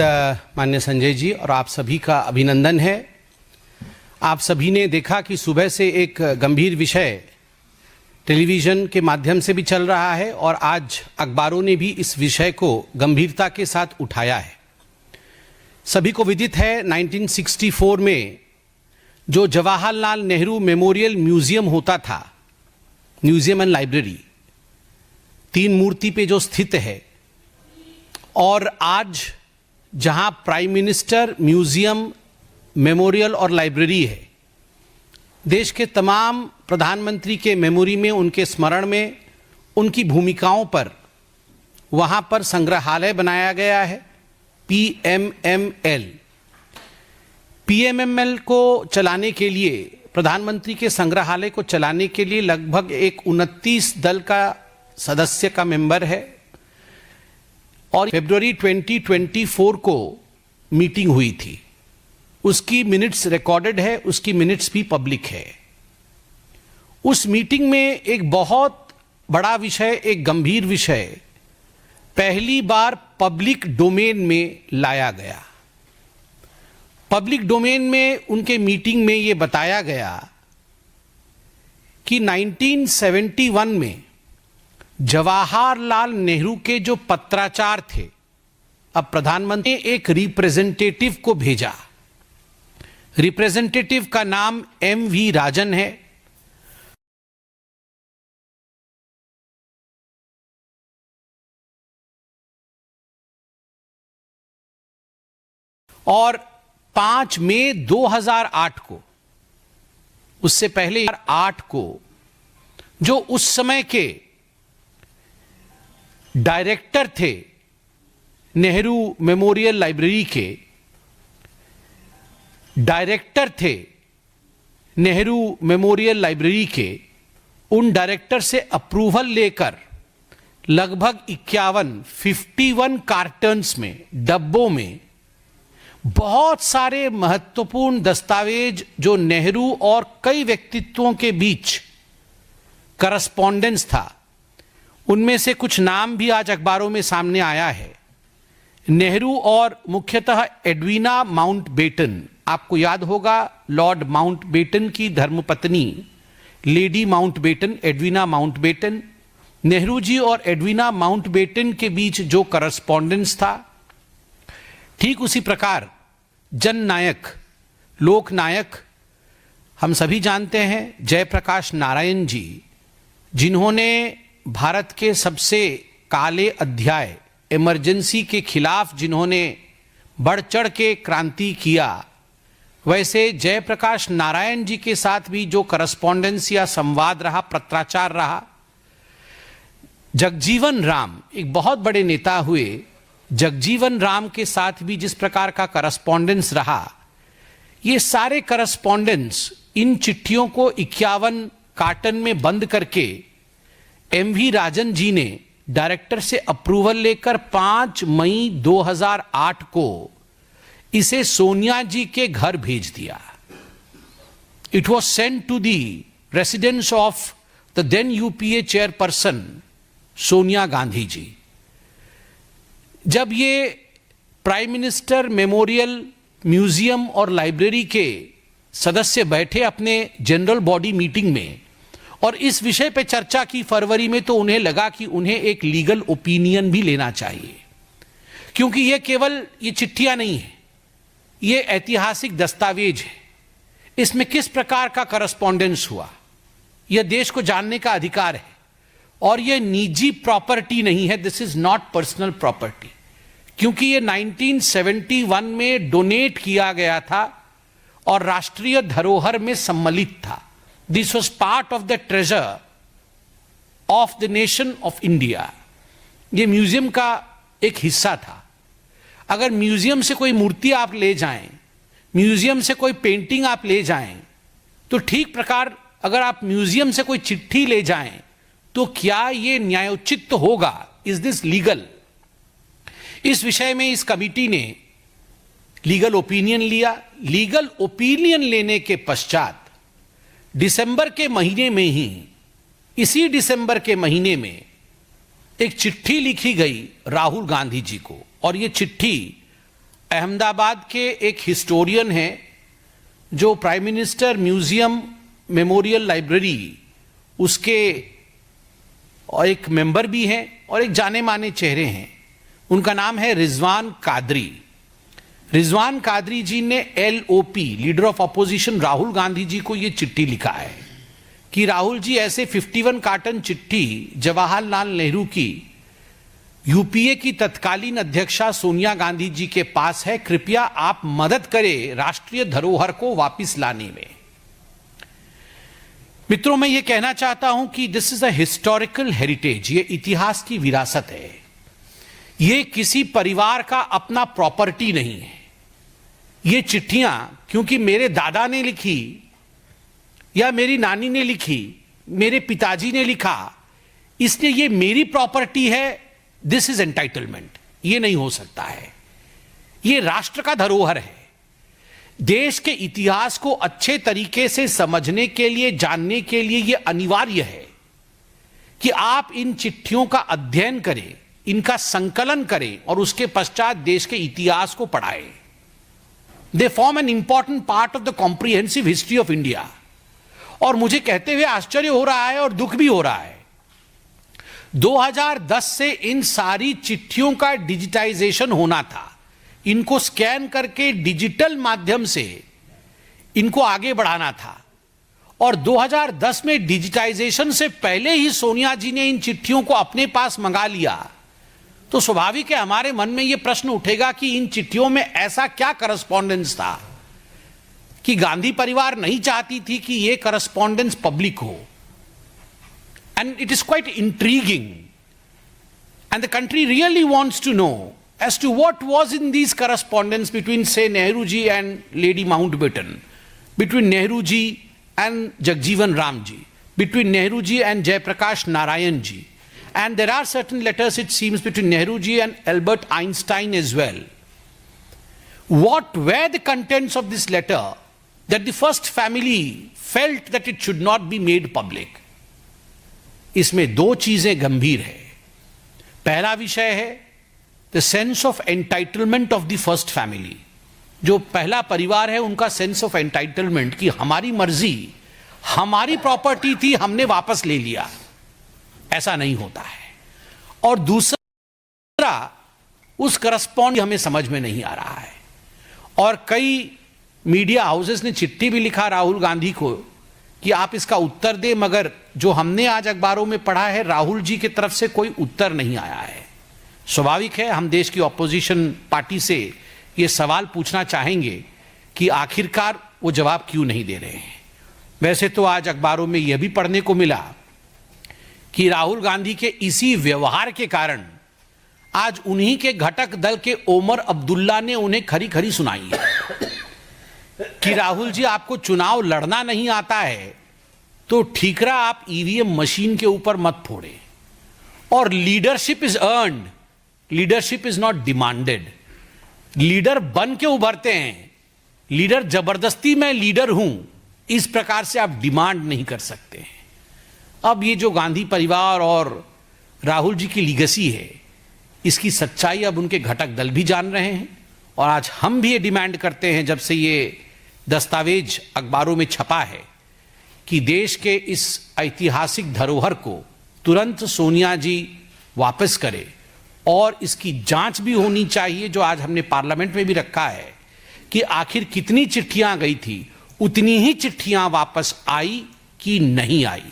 माननीय संजय जी और आप सभी का अभिनंदन है। आप सभी ने देखा कि सुबह से एक गंभीर विषय टेलीविज़न के माध्यम से भी चल रहा है और आज अखबारों ने भी इस विषय को गंभीरता के साथ उठाया है। सभी को विदित है 1964 में जो जवाहरलाल नेहरू मेमोरियल म्यूजियम होता था, म्यूजियम एंड लाइब्रेरी, 3 मूर्ति पे जो स्थित है, और आज जहां प्राइम मिनिस्टर म्यूजियम, मेमोरियल और लाइब्रेरी है, देश के तमाम प्रधानमंत्री के मेमोरी में, उनके स्मरण में, उनकी भूमिकाओं पर वहां पर संग्रहालय बनाया गया है, पीएमएमएल। पीएमएमएल को चलाने के लिए, प्रधानमंत्री के संग्रहालय को चलाने के लिए लगभग एक 29 दल का सदस्य का मेंबर है और फरवरी 2024 को मीटिंग हुई थी। उसकी मिनट्स रिकॉर्डेड है, उसकी मिनट्स भी पब्लिक है। उस मीटिंग में एक बहुत बड़ा विषय, एक गंभीर विषय पहली बार पब्लिक डोमेन में लाया गया। पब्लिक डोमेन में उनके मीटिंग में ये बताया गया कि 1971 में जवाहरलाल नेहरू के जो पत्राचार थे, अब प्रधानमंत्री ने एक रिप्रेजेंटेटिव को भेजा। रिप्रेजेंटेटिव का नाम एमवी राजन है। और 5 मई 2008 को, उससे पहले 8 को, जो उस समय के डायरेक्टर थे नेहरू मेमोरियल लाइब्रेरी के, डायरेक्टर थे नेहरू मेमोरियल लाइब्रेरी के, उन डायरेक्टर से अप्रूवल लेकर लगभग 51 कार्टन्स में, डब्बों में बहुत सारे महत्वपूर्ण दस्तावेज जो नेहरू और कई व्यक्तित्वों के बीच करस्पॉन्डेंस था, उनमें से कुछ नाम भी आज अखबारों में सामने आया है। नेहरू और मुख्यतः एडवीना माउंटबेटन, आपको याद होगा लॉर्ड माउंटबेटन की धर्मपत्नी Lady Mountbatten, Edwina Mountbatten, Nehru ji और एडवीना माउंटबेटन के बीच जो करस्पॉन्डेंस था, ठीक उसी प्रकार जननायक, लोकनायक, हम सभी जानते हैं जयप्रकाश नारायण जी, जिन्होंने भारत के सबसे काले अध्याय, इमरजेंसी के खिलाफ जिन्होंने बढ़ चढ़ के क्रांति किया, वैसे जयप्रकाश नारायण जी के साथ भी जो करस्पॉन्डेंस या संवाद रहा, पत्राचार रहा। जगजीवन राम, एक बहुत बड़े नेता हुए, जगजीवन राम के साथ भी जिस प्रकार का करस्पॉन्डेंस रहा, ये सारे करस्पॉन्डेंस, इन चिट्ठियों को 51 कार्टन में बंद करके एमवी राजन जी ने डायरेक्टर से अप्रूवल लेकर 5 मई 2008 को इसे सोनिया जी के घर भेज दिया। It was sent to the residence of the then UPA chairperson Sonia Gandhi ji. जब ये प्राइम मिनिस्टर मेमोरियल, म्यूजियम और लाइब्रेरी के सदस्य बैठे अपने जनरल बॉडी मीटिंग में और इस विषय पे चर्चा की फरवरी में, तो उन्हें लगा कि उन्हें एक लीगल ओपिनियन भी लेना चाहिए, क्योंकि ये केवल ये चिट्ठियां नहीं है, ये ऐतिहासिक दस्तावेज है। इसमें किस प्रकार का करस्पॉन्डेंस हुआ, यह देश को जानने का अधिकार है और यह निजी प्रॉपर्टी नहीं है। This is not personal property, क्योंकि यह 1971 में डोनेट किया गया था और राष्ट्रीय धरोहर में सम्मिलित था। This was part of the treasure of the nation of India. ये म्यूजियम का एक हिस्सा था। अगर म्यूजियम से कोई मूर्ति आप ले जाएं, म्यूजियम से कोई पेंटिंग आप ले जाएं, तो ठीक प्रकार अगर आप म्यूजियम से कोई चिट्ठी ले जाएं, तो क्या ये न्यायोचित होगा? Is this legal? इस विषय में इस कमिटी ने लीगल ओपिनियन लिया। लीगल ओपिनियन लेने के पश्चात दिसंबर के महीने में ही, इसी दिसंबर के महीने में एक चिट्ठी लिखी गई राहुल गांधी जी को, और ये चिट्ठी अहमदाबाद के एक हिस्टोरियन हैं जो prime minister museum memorial library उसके और एक मेंबर भी हैं और एक जाने माने चेहरे हैं। उनका नाम है रिजवान कादरी। रिजवान कादरी जी ने LOP leader of opposition Rahul Gandhi ji को यह चिट्ठी लिखा है कि राहुल जी ऐसे 51 कार्टन चिट्ठी जवाहरलाल नेहरू की यूपीए की तत्कालीन अध्यक्षा सोनिया गांधी जी के पास है, कृपया आप मदद करें राष्ट्रीय धरोहर को वापस लाने में। मित्रों, मैं ये कहना चाहता हूं कि this is a historical heritage, ये इतिहास की विरासत है। ये किसी परिवार का अपना प्रॉपर्टी नहीं है। ये चिट्ठियां क्योंकि मेरे दादा ने लिखी या मेरी नानी ने लिखी, मेरे पिताजी ने लिखा, इसलिए ये मेरी प्रॉपर्टी है, दिस इज एंटाइटलमेंट। ये नहीं हो सकता है। ये राष्ट्र का धरोहर है। देश के इतिहास को अच्छे तरीके से समझने के लिए, जानने के लिए यह अनिवार्य है कि आप इन चिट्ठियों का अध्ययन करें, इनका संकलन करें और उसके पश्चात देश के इतिहास को पढ़ाएं। They form an important part of the comprehensive history of India. और मुझे कहते हुए आश्चर्य हो रहा है और दुख भी हो रहा है, 2010 से इन सारी चिट्ठियों का डिजिटाइजेशन होना था। इनको स्कैन करके डिजिटल माध्यम से इनको आगे बढ़ाना था और 2010 में डिजिटाइजेशन से पहले ही सोनिया जी ने इन चिट्ठियों को अपने पास मंगा लिया। तो स्वाभाविक है हमारे मन में यह प्रश्न उठेगा कि इन चिट्ठियों में ऐसा क्या करस्पॉन्डेंस था कि गांधी परिवार नहीं चाहती थी कि यह करस्पॉन्डेंस पब्लिक हो। And it is quite intriguing and the country really wants to know as to what was in these correspondence between, say, Nehru ji and Lady Mountbatten, between Nehru ji and Jagjeevan Ram ji, between Nehru ji and Jayaprakash Narayan ji, and there are certain letters, it seems, between Nehru ji and Albert Einstein as well. What were the contents of this letter that the first family felt that it should not be made public? इसमें दो चीजें गंभीर है। पहला विषय है the sense of entitlement of the first family. जो पहला परिवार है उनका सेंस ऑफ एंटाइटलमेंट कि हमारी मर्जी, हमारी प्रॉपर्टी थी, हमने वापस ले लिया। ऐसा नहीं होता है। और दूसरा, उस करस्पॉन्ड हमें समझ में नहीं आ रहा है। और कई मीडिया हाउसेस ने चिट्ठी भी लिखा राहुल गांधी को कि आप इसका उत्तर दें, मगर जो हमने आज अखबारों में पढ़ा है, राहुल जी की तरफ से कोई उत्तर नहीं आया है। स्वाभाविक है हम देश की ऑपोजिशन पार्टी से ये सवाल पूछना चाहेंगे कि आखिरकार वो जवाब क्यों नहीं दे रहे हैं। वैसे तो आज अखबारों में यह भी पढ़ने को मिला कि राहुल गांधी के इसी व्यवहार के कारण आज उन्हीं के घटक दल के ओमर अब्दुल्ला ने उन्हें खरी खरी सुनाई है कि राहुल जी, आपको चुनाव लड़ना नहीं आता है तो ठीकरा आप ईवीएम मशीन के ऊपर मत फोड़े। और leadership is earned, leadership is not demanded. Leader बन के उभरते हैं, लीडर जबरदस्ती मैं लीडर हूं इस प्रकार से आप डिमांड नहीं कर सकते हैं। अब ये जो गांधी परिवार और राहुल जी की लीगेसी है, इसकी सच्चाई अब उनके घटक दल भी जान रहे हैं। और आज हम भी ये डिमांड करते हैं, जब से ये दस्तावेज अखबारों में छपा है, कि देश के इस ऐतिहासिक धरोहर को तुरंत सोनिया जी वापस करे और इसकी जांच भी होनी चाहिए, जो आज हमने पार्लियामेंट में भी रखा है, कि आखिर कितनी चिट्ठियां गई थी, उतनी ही चिट्ठियां वापस आई कि नहीं आई,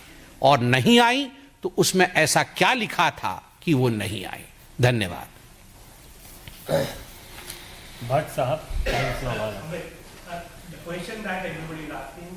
और नहीं आई तो उसमें ऐसा क्या लिखा था कि वो नहीं आई। धन्यवाद। भट्ट साहब, the question that everybody is asking,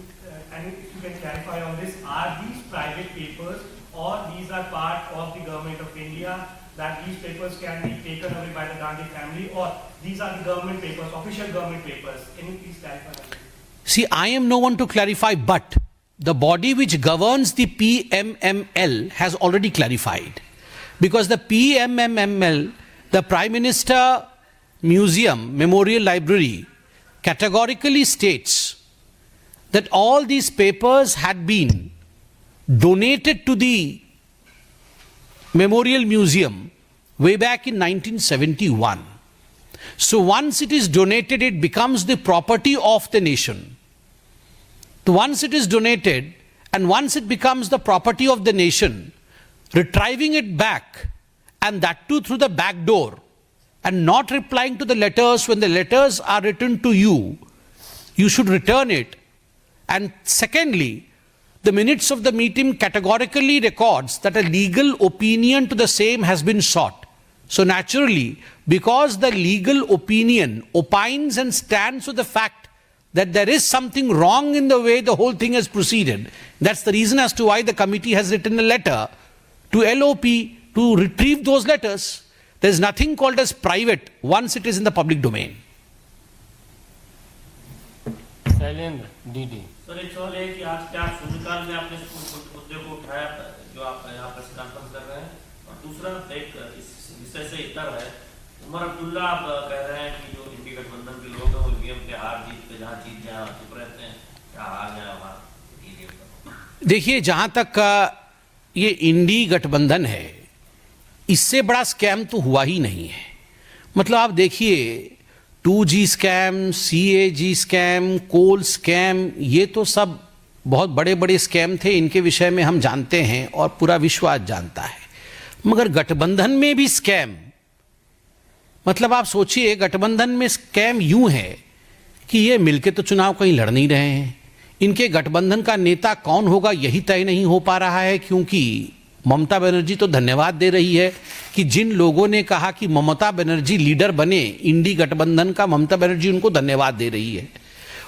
and if you can clarify on this, are these private papers or these are part of the government of India, that these papers can be taken away by the Gandhi family, or these are the government papers, official government papers? Can you please clarify on this? See, I am no one to clarify, but the body which governs the PMML has already clarified. Because the PMML, the Prime Minister Museum Memorial Library, categorically states that all these papers had been donated to the Memorial Museum way back in 1971. So once it is donated, it becomes the property of the nation. So once it is donated, and once it becomes the property of the nation, retrieving it back, and that too through the back door, and not replying to the letters when the letters are written to you, you should return it. And secondly, the minutes of the meeting categorically records that a legal opinion to the same has been sought. So naturally, because the legal opinion opines and stands with the fact that there is something wrong in the way the whole thing has proceeded, that's the reason as to why the committee has written a letter to LOP to retrieve those letters. There is nothing called as private once it is in the public domain. Shailendra DD. Sir एक सवाल है कि आज क्या शून्यकाल में आपने उस मुद्दे को उठाया जो आप यहाँ प्रेस कॉन्फ्रेंस कर रहे हैं, और दूसरा एक इस विषय से इतर है, उमर अब्दुल्ला आप कह रहे हैं कि जो इंडी गठबंधन के लोग हैं वो ईवीएम पे हार जीत पे जहाँ जीत जाए चुप रहते हैं, क्या हार जाए वहाँ ईवीएम। देखिए, जहां तक ये इंडी गठबंधन है, इससे बड़ा स्कैम तो हुआ ही नहीं है। मतलब आप देखिए, 2G स्कैम, CAG स्कैम, कोल स्कैम, ये तो सब बहुत बड़े बड़े स्कैम थे, इनके विषय में हम जानते हैं और पूरा विश्व आज जानता है। मगर गठबंधन में भी स्कैम, मतलब आप सोचिए, गठबंधन में स्कैम यूं है कि ये मिलके तो चुनाव कहीं लड़ नहीं रहे हैं। इनके गठबंधन का नेता कौन होगा यही तय नहीं हो पा रहा है, क्योंकि ममता बनर्जी तो धन्यवाद दे रही है कि जिन लोगों ने कहा कि ममता बनर्जी लीडर बने इंडी गठबंधन का, ममता बनर्जी उनको धन्यवाद दे रही है।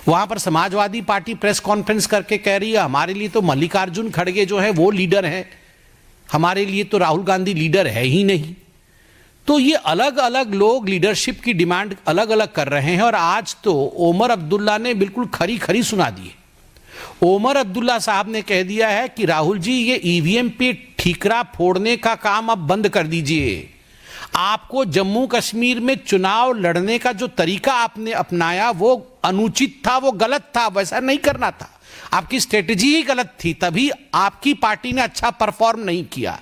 वहां पर समाजवादी पार्टी प्रेस कॉन्फ्रेंस करके कह रही है हमारे लिए तो मल्लिकार्जुन खड़गे जो है वो लीडर है, हमारे लिए तो राहुल गांधी लीडर है ही नहीं। तो ये अलग अलग लोग लीडरशिप की डिमांड अलग अलग कर रहे हैं, और आज तो ओमर अब्दुल्ला ने बिल्कुल खरी खरी सुना दी है। ओमर अब्दुल्ला साहब ने कह दिया है कि राहुल जी, ये ईवीएम पे ठीकरा फोड़ने का काम अब बंद कर दीजिए। आपको जम्मू कश्मीर में चुनाव लड़ने का जो तरीका आपने अपनाया वो अनुचित था, वो गलत था, वैसा नहीं करना था। आपकी स्ट्रेटजी ही गलत थी, तभी आपकी पार्टी ने अच्छा परफॉर्म नहीं किया।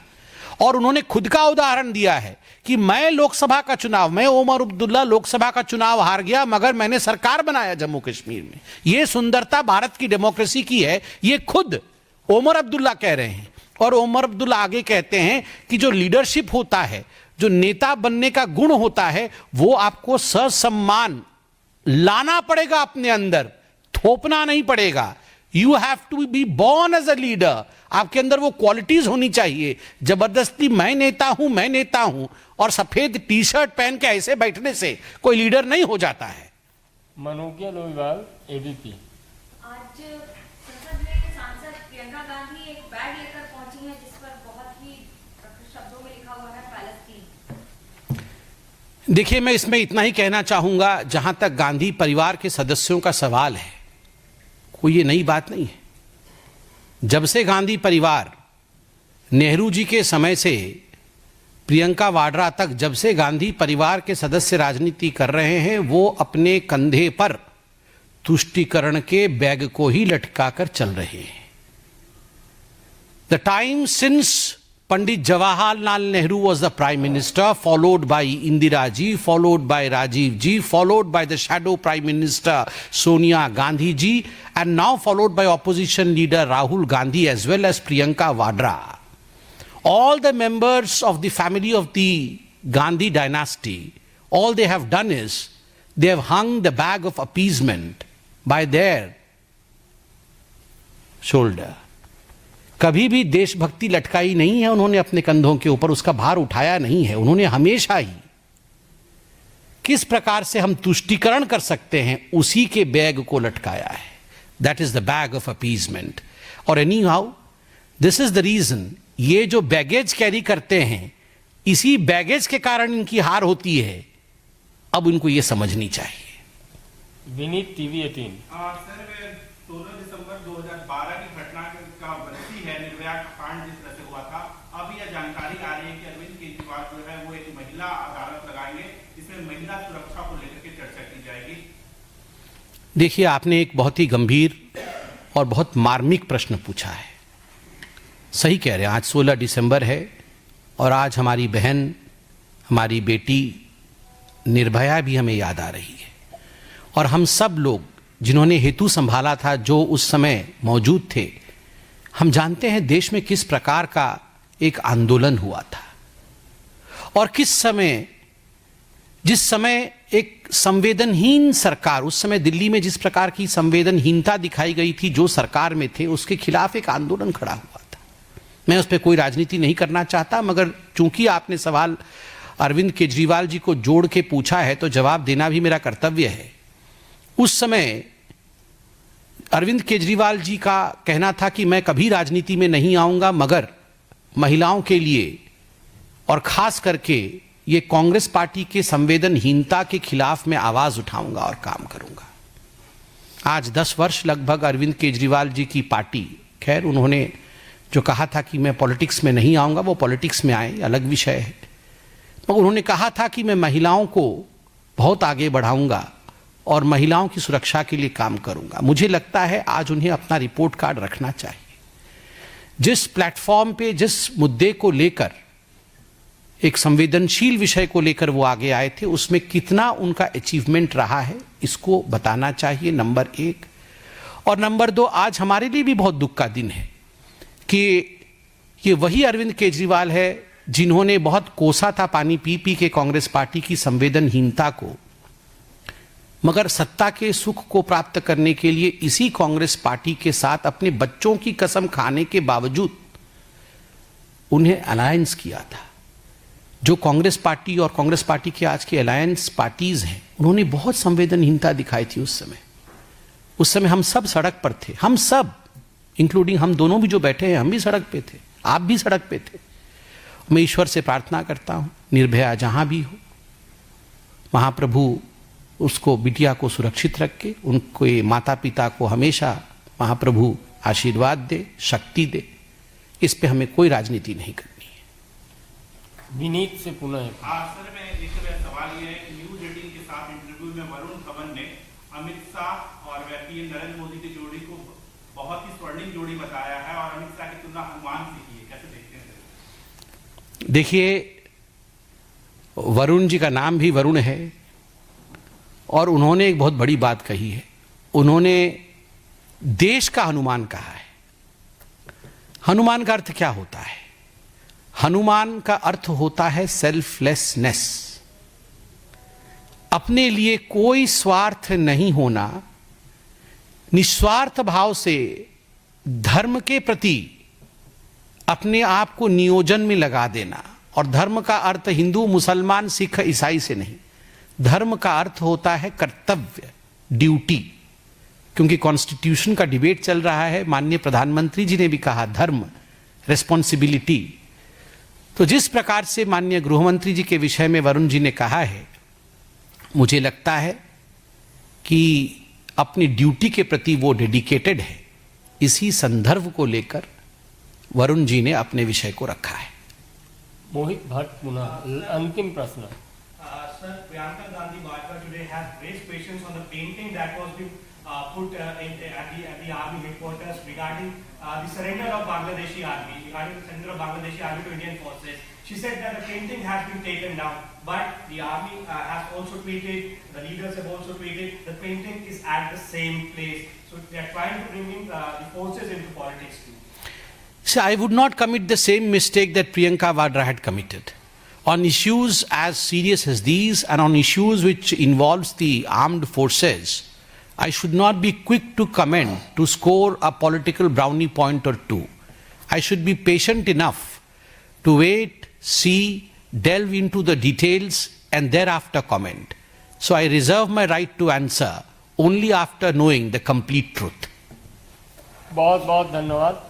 और उन्होंने खुद का उदाहरण दिया है कि मैं लोकसभा का चुनाव, मैं ओमर अब्दुल्ला लोकसभा का चुनाव हार गया, मगर मैंने सरकार बनाया जम्मू कश्मीर में। यह सुंदरता भारत की डेमोक्रेसी की है, ये खुद ओमर अब्दुल्ला कह रहे हैं। और ओमर अब्दुल्ला आगे कहते हैं कि जो लीडरशिप होता है, जो नेता बनने का गुण होता है, वो आपको ससम्मान लाना पड़ेगा अपने अंदर, थोपना नहीं पड़ेगा। You have to be born as a leader. आपके अंदर वो क्वालिटीज होनी चाहिए। जबरदस्ती मैं नेता हूं और सफेद टी शर्ट पहन के ऐसे बैठने से कोई लीडर नहीं हो जाता है। मनुकिया लोईवाल एबीपी। आज संसद में सांसद प्रियंका गांधी एक बैग लेकर पहुंची हैं जिस पर बहुत ही शब्दों में लिखा हुआ है पैलेस्टीन। देखिए, मैं इसमें इतना ही कहना चाहूंगा, जहां तक गांधी परिवार के सदस्यों का सवाल है, कोई ये नई बात नहीं है। जब से गांधी परिवार, नेहरू जी के समय से प्रियंका वाड्रा तक, जब से गांधी परिवार के सदस्य राजनीति कर रहे हैं, वो अपने कंधे पर तुष्टीकरण के बैग को ही लटका कर चल रहे हैं। The time since Pandit Jawaharlal Nehru was the Prime Minister, followed by Indira ji, followed by Rajiv ji, followed by the shadow Prime Minister Sonia Gandhi ji, and now followed by opposition leader Rahul Gandhi as well as Priyanka Vadra. All the members of the family of the Gandhi dynasty, all they have done is they have hung the bag of appeasement by their shoulder. कभी भी देशभक्ति लटकाई नहीं है उन्होंने अपने कंधों के ऊपर, उसका भार उठाया नहीं है। उन्होंने हमेशा ही किस प्रकार से हम तुष्टीकरण कर सकते हैं उसी के बैग को लटकाया है। That is the bag of appeasement. और anyhow this is the reason, ये जो बैगेज कैरी करते हैं, इसी बैगेज के कारण इनकी हार होती है। अब इनको ये समझनी चाहिए। विनीत टीवी 18। सर, 16 दिसंबर 2012 की घटना का बरसी है, निर्भया कांड जिस तरह से हुआ था। अब यह जानकारी आ रही है कि अरविंद केजरीवाल जो है वो एक महिला अदालत लगाएंगे, इसमें महिला सुरक्षा को लेकर के चर्चा की जाएगी। देखिए, आपने एक बहुत ही गंभीर और बहुत मार्मिक प्रश्न पूछा है। सही कह रहे हैं, आज 16 दिसंबर है और आज हमारी बहन, हमारी बेटी निर्भया भी हमें याद आ रही है। और हम सब लोग जिन्होंने हेतु संभाला था, जो उस समय मौजूद थे, हम जानते हैं देश में किस प्रकार का एक आंदोलन हुआ था और किस समय, जिस समय एक संवेदनहीन सरकार, उस समय दिल्ली में जिस प्रकार की संवेदनहीनता दिखाई गई थी जो सरकार में थे, उसके खिलाफ एक आंदोलन खड़ा हुआ था। मैं उस पर कोई राजनीति नहीं करना चाहता, मगर चूंकि आपने सवाल अरविंद केजरीवाल जी को जोड़ के पूछा है तो जवाब देना भी मेरा कर्तव्य है। उस समय अरविंद केजरीवाल जी का कहना था कि मैं कभी राजनीति में नहीं आऊंगा, मगर महिलाओं के लिए और खास करके ये कांग्रेस पार्टी के संवेदनहीनता के खिलाफ मैं आवाज उठाऊंगा और काम करूंगा। आज 10 वर्ष लगभग अरविंद केजरीवाल जी की पार्टी, खैर उन्होंने जो कहा था कि मैं पॉलिटिक्स में नहीं आऊंगा, वो पॉलिटिक्स में आए, अलग विषय है, मगर उन्होंने कहा था कि मैं महिलाओं को बहुत आगे बढ़ाऊंगा और महिलाओं की सुरक्षा के लिए काम करूंगा। मुझे लगता है आज उन्हें अपना रिपोर्ट कार्ड रखना चाहिए। जिस प्लेटफॉर्म पे, जिस मुद्दे को लेकर, एक संवेदनशील विषय को लेकर वो आगे आए थे, उसमें कितना उनका अचीवमेंट रहा है इसको बताना चाहिए, नंबर 1। और नंबर 2, आज हमारे लिए भी बहुत दुख का दिन है कि ये वही अरविंद केजरीवाल है जिन्होंने बहुत कोसा था पानी पी पी के कांग्रेस पार्टी की संवेदनहीनता को, मगर सत्ता के सुख को प्राप्त करने के लिए इसी कांग्रेस पार्टी के साथ अपने बच्चों की कसम खाने के बावजूद उन्हें अलायंस किया था। जो कांग्रेस पार्टी और कांग्रेस पार्टी के आज के अलायंस पार्टीज हैं, उन्होंने बहुत संवेदनहीनता दिखाई थी उस समय। उस समय हम सब सड़क पर थे, हम सब, इंक्लूडिंग हम दोनों भी जो बैठे हैं, हम भी सड़क पे थे, आप भी सड़क पे थे। मैं ईश्वर से प्रार्थना करता हूं, निर्भया जहां भी हो, महाप्रभु उसको, बिटिया को सुरक्षित रख के, उनके माता पिता को हमेशा महाप्रभु आशीर्वाद दे, शक्ति दे। इस पे हमें कोई राजनीति नहीं करनी है। विनीत से पुनः सर, मैं एक सवाल ये है कि न्यूज 18 के साथ इंटरव्यू में वरुण धवन ने अमित शाह और पीएम नरेंद्र मोदी की जोड़ी को बहुत ही स्वर्णिम जोड़ी बताया है और अमित शाह की तुलना हनुमान से की है, कैसे देखते हैं? देखिए, वरुण जी का नाम भी वरुण है और उन्होंने एक बहुत बड़ी बात कही है। उन्होंने देश का हनुमान कहा है। हनुमान का अर्थ क्या होता है? हनुमान का अर्थ होता है सेल्फलेसनेस, अपने लिए कोई स्वार्थ नहीं होना, निस्वार्थ भाव से धर्म के प्रति अपने आप को नियोजन में लगा देना। और धर्म का अर्थ हिंदू, मुसलमान, सिख, ईसाई से नहीं, धर्म का अर्थ होता है कर्तव्य, ड्यूटी। क्योंकि कॉन्स्टिट्यूशन का डिबेट चल रहा है, माननीय प्रधानमंत्री जी ने भी कहा धर्म, रिस्पॉन्सिबिलिटी। तो जिस प्रकार से माननीय गृहमंत्री जी के विषय में वरुण जी ने कहा है, मुझे लगता है कि अपनी ड्यूटी के प्रति वो डेडिकेटेड है। इसी संदर्भ को लेकर वरुण जी ने अपने विषय को रखा है। मोहित भट्ट पुनः अंतिम प्रश्न। Sir, Priyanka Gandhi Vadra today has raised questions on the painting that was being put at the army headquarters regarding the surrender of Bangladeshi army, to Indian forces. She said that the painting has been taken down, but the army has also tweeted, the leaders have also tweeted, the painting is at the same place. So they are trying to bring in the forces into politics too. See, I would not commit the same mistake that Priyanka Vadra had committed. On issues as serious as these and on issues which involves the armed forces, I should not be quick to comment, to score a political brownie point or two. I should be patient enough to wait, see, delve into the details and thereafter comment. So I reserve my right to answer only after knowing the complete truth. बहुत बहुत धन्यवाद।